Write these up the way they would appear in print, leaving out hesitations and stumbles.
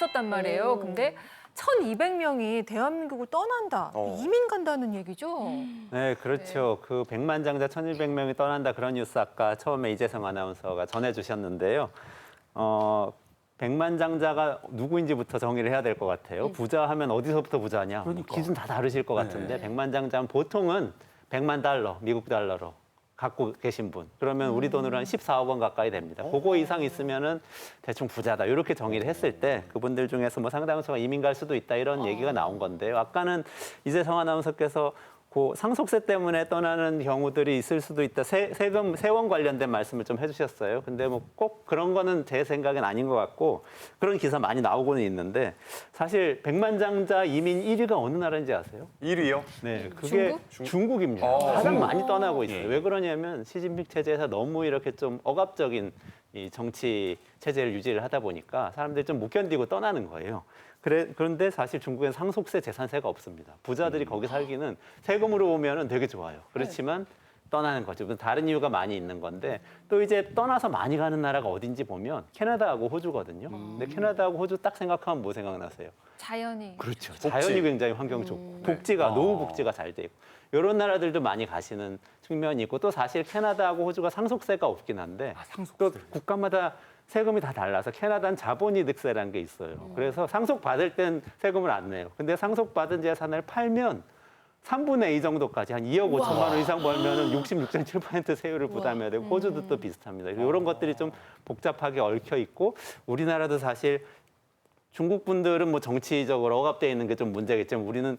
있었단 말이에요. 근데 1,200명이 대한민국을 떠난다. 이민 간다는 얘기죠. 네, 그렇죠. 그 백만장자 1,200명이 떠난다 그런 뉴스 아까 처음에 이재성 아나운서가 전해주셨는데요. 백만장자가 누구인지부터 정의를 해야 될 것 같아요. 부자 하면 어디서부터 부자냐? 기준 다 다르실 것 같은데 백만장자는 보통은 100만 달러, 미국 달러로 갖고 계신 분. 그러면 우리 돈으로 한 14억 원 가까이 됩니다. 그거 이상 있으면은 대충 부자다. 이렇게 정의를 했을 때 그분들 중에서 뭐 상당수가 이민 갈 수도 있다 이런 얘기가 나온 건데요. 아까는 이재성 아나운서께서 그 상속세 때문에 떠나는 경우들이 있을 수도 있다. 세원 관련된 말씀을 좀 해주셨어요. 근데 뭐 꼭 그런 거는 제 생각엔 아닌 것 같고 그런 기사 많이 나오고는 있는데 사실 백만장자 이민 1위가 어느 나라인지 아세요? 1위요? 네, 그게 중국입니다. 가장 많이 떠나고 있어요. 왜 그러냐면 시진핑 체제에서 너무 이렇게 좀 억압적인 이 정치 체제를 유지를 하다 보니까 사람들이 좀 못 견디고 떠나는 거예요. 그런데 사실 중국엔 상속세, 재산세가 없습니다. 부자들이 거기 살기는 세금으로 보면은 되게 좋아요. 그렇지만 떠나는 거죠. 다른 이유가 많이 있는 건데 또 이제 떠나서 많이 가는 나라가 어딘지 보면 캐나다하고 호주거든요. 근데 캐나다하고 호주 딱 생각하면 뭐 생각나세요? 자연이. 그렇죠. 자연이 굉장히 환경 좋고 복지가 노후 복지가 잘 돼 있고 이런 나라들도 많이 가시는 측면이 있고 또 사실 캐나다하고 호주가 상속세가 없긴 한데 또 국가마다 세금이 다 달라서 캐나다는 자본이득세라는 게 있어요. 그래서 상속받을 땐 세금을 안 내요. 근데 상속받은 재산을 팔면 3분의 2 정도까지 한 2억 5천만 원 이상 벌면은 66.7% 세율을 부담해야 되고 호주도 또 비슷합니다. 이런 것들이 좀 복잡하게 얽혀 있고 우리나라도 사실 중국 분들은 뭐 정치적으로 억압되어 있는 게 좀 문제겠지만 우리는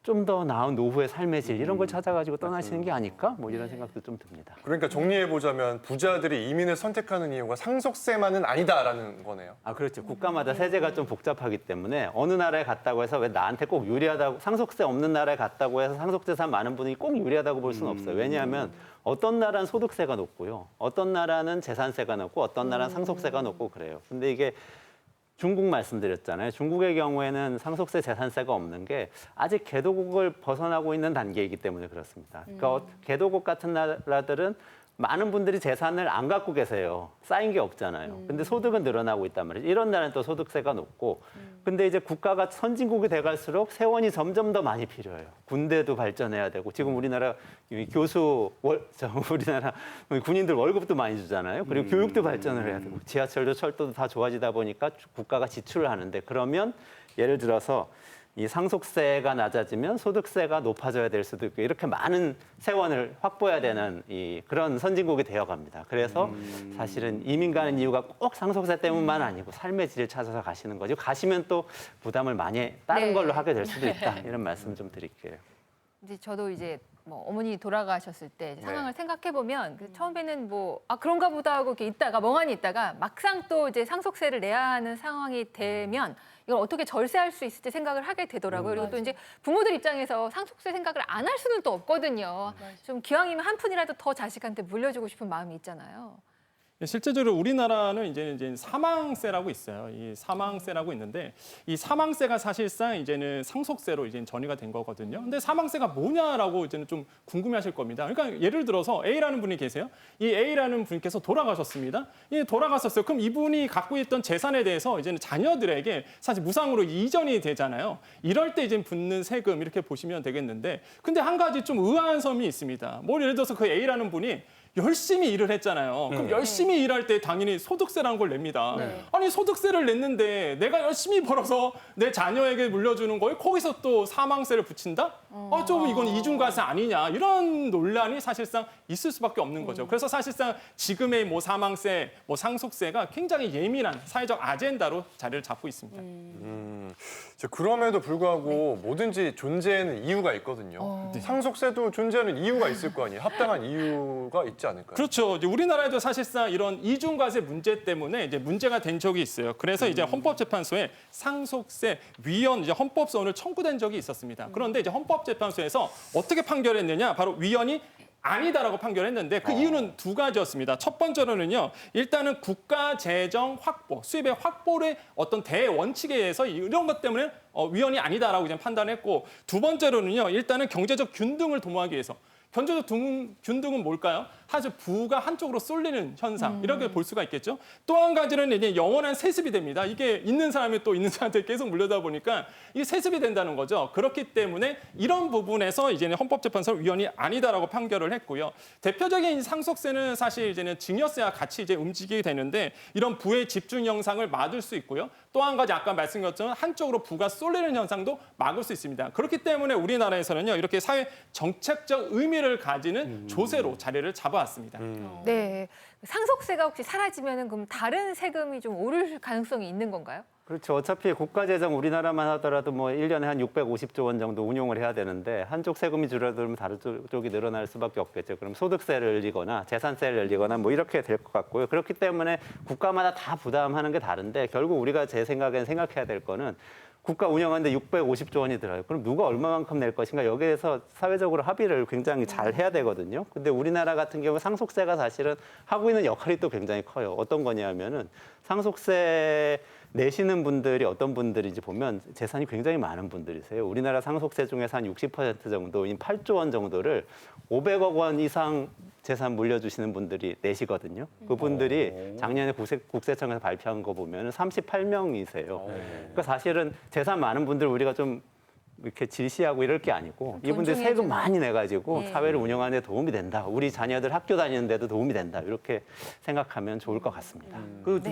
좀 더 나은 노후의 삶의 질 이런 걸 찾아가지고 떠나시는 게 아닐까? 뭐 이런 생각도 좀 듭니다. 그러니까 정리해보자면 부자들이 이민을 선택하는 이유가 상속세만은 아니다라는 거네요. 아, 그렇죠. 국가마다 세제가 좀 복잡하기 때문에 어느 나라에 갔다고 해서 왜 나한테 꼭 유리하다고 상속세 없는 나라에 갔다고 해서 상속재산 많은 분이 꼭 유리하다고 볼 수는 없어요. 왜냐하면 어떤 나라는 소득세가 높고요. 어떤 나라는 재산세가 높고 어떤 나라는 상속세가 높고 그래요. 근데 이게 중국 말씀드렸잖아요. 중국의 경우에는 상속세, 재산세가 없는 게 아직 개도국을 벗어나고 있는 단계이기 때문에 그렇습니다. 그러니까 개도국 같은 나라들은 많은 분들이 재산을 안 갖고 계세요. 쌓인 게 없잖아요. 근데 소득은 늘어나고 있단 말이죠. 이런 나라는 또 소득세가 높고 근데 이제 국가가 선진국이 돼갈수록 세원이 점점 더 많이 필요해요. 군대도 발전해야 되고 지금 우리나라 우리나라 군인들 월급도 많이 주잖아요. 그리고 교육도 발전을 해야 되고 지하철도 철도도 다 좋아지다 보니까 국가가 지출을 하는데 그러면 예를 들어서 이 상속세가 낮아지면 소득세가 높아져야 될 수도 있고 이렇게 많은 세원을 확보해야 되는 그런 선진국이 되어갑니다. 그래서 사실은 이민 가는 이유가 꼭 상속세 때문만 아니고 삶의 질을 찾아서 가시는 거죠. 가시면 또 부담을 많이 다른 걸로 하게 될 수도 있다. 이런 말씀 좀 드릴게요. 이제 저도 이제 뭐 어머니 돌아가셨을 때 상황을 생각해 보면 처음에는 뭐 그런가 보다 하고 이렇게 있다가 멍하니 있다가 막상 또 이제 상속세를 내야 하는 상황이 되면 이걸 어떻게 절세할 수 있을지 생각을 하게 되더라고요. 그리고 또 이제 부모들 입장에서 상속세 생각을 안 할 수는 또 없거든요. 좀 기왕이면 한 푼이라도 더 자식한테 물려주고 싶은 마음이 있잖아요. 실제적으로 우리나라는 이제 사망세라고 있어요. 이 사망세라고 있는데 이 사망세가 사실상 이제는 상속세로 이제 전이가 된 거거든요. 근데 사망세가 뭐냐라고 이제는 좀 궁금해하실 겁니다. 그러니까 예를 들어서 A라는 분이 계세요. 이 A라는 분께서 돌아가셨습니다. 돌아가셨어요. 그럼 이분이 갖고 있던 재산에 대해서 이제는 자녀들에게 사실 무상으로 이전이 되잖아요. 이럴 때 이제 붙는 세금 이렇게 보시면 되겠는데, 근데 한 가지 좀 의아한 점이 있습니다. 뭐 예를 들어서 그 A라는 분이 열심히 일을 했잖아요. 그럼 열심히 일할 때 당연히 소득세라는 걸 냅니다. 아니 소득세를 냈는데 내가 열심히 벌어서 내 자녀에게 물려주는 거에 거기서 또 사망세를 붙인다? 좀 이건 이중과세 아니냐 이런 논란이 사실상 있을 수밖에 없는 거죠. 그래서 사실상 지금의 뭐 사망세, 뭐 상속세가 굉장히 예민한 사회적 아젠다로 자리를 잡고 있습니다. 그럼에도 불구하고 뭐든지 존재하는 이유가 있거든요. 상속세도 존재하는 이유가 있을 거 아니에요. 합당한 이유가 있지 않을까요? 그렇죠. 이제 우리나라에도 사실상 이런 이중과세 문제 때문에 이제 문제가 된 적이 있어요. 그래서 이제 헌법재판소에 상속세 위헌 이제 헌법소원을 청구된 적이 있었습니다. 그런데 이제 헌법재판소에서 어떻게 판결했느냐? 바로 위헌이 아니다라고 판결했는데 그 이유는 두 가지였습니다. 첫 번째로는요. 일단은 국가 재정 확보, 수입의 확보의 어떤 대원칙에 의해서 이런 것 때문에 위헌이 아니다라고 이제 판단했고 두 번째로는요. 일단은 경제적 균등을 도모하기 위해서 경제적 균등은 뭘까요? 사실 부가 한쪽으로 쏠리는 현상 이렇게 볼 수가 있겠죠. 또 한 가지는 이제 영원한 세습이 됩니다. 이게 있는 사람이 또 있는 사람한테 계속 물려다 보니까 이게 세습이 된다는 거죠. 그렇기 때문에 이런 부분에서 이제는 헌법재판소 위원이 아니다라고 판결을 했고요. 대표적인 상속세는 사실 이제는 증여세와 같이 이제 움직이게 되는데 이런 부의 집중 현상을 막을 수 있고요. 또 한 가지 아까 말씀드린 것처럼 한쪽으로 부가 쏠리는 현상도 막을 수 있습니다. 그렇기 때문에 우리나라에서는요 이렇게 사회 정책적 의미를 가지는 조세로 자리를 잡아왔습니다. 네. 상속세가 혹시 사라지면은 그럼 다른 세금이 좀 오를 가능성이 있는 건가요? 그렇죠. 어차피 국가재정 우리나라만 하더라도 뭐 1년에 한 650조 원 정도 운용을 해야 되는데 한쪽 세금이 줄어들면 다른 쪽이 늘어날 수밖에 없겠죠. 그럼 소득세를 늘리거나 재산세를 늘리거나 뭐 이렇게 될 것 같고요. 그렇기 때문에 국가마다 다 부담하는 게 다른데 결국 우리가 제 생각엔 생각해야 될 거는 국가 운영하는데 650조 원이 들어요. 그럼 누가 얼마만큼 낼 것인가 여기에서 사회적으로 합의를 굉장히 잘 해야 되거든요. 근데 우리나라 같은 경우 상속세가 사실은 하고 있는 역할이 또 굉장히 커요. 어떤 거냐면은 상속세 내시는 분들이 어떤 분들인지 보면 재산이 굉장히 많은 분들이세요. 우리나라 상속세 중에서 한 60% 정도인 8조 원 정도를 500억 원 이상 재산 물려주시는 분들이 내시거든요. 그분들이 작년에 국세청에서 발표한 거 보면 38명이세요. 그러니까 사실은 재산 많은 분들 우리가 좀 이렇게 질시하고 이럴 게 아니고 이분들 세금 존중해주는. 많이 내가지고 예. 사회를 운영하는 데 도움이 된다. 우리 자녀들 학교 다니는 데도 도움이 된다. 이렇게 생각하면 좋을 것 같습니다. 그 네.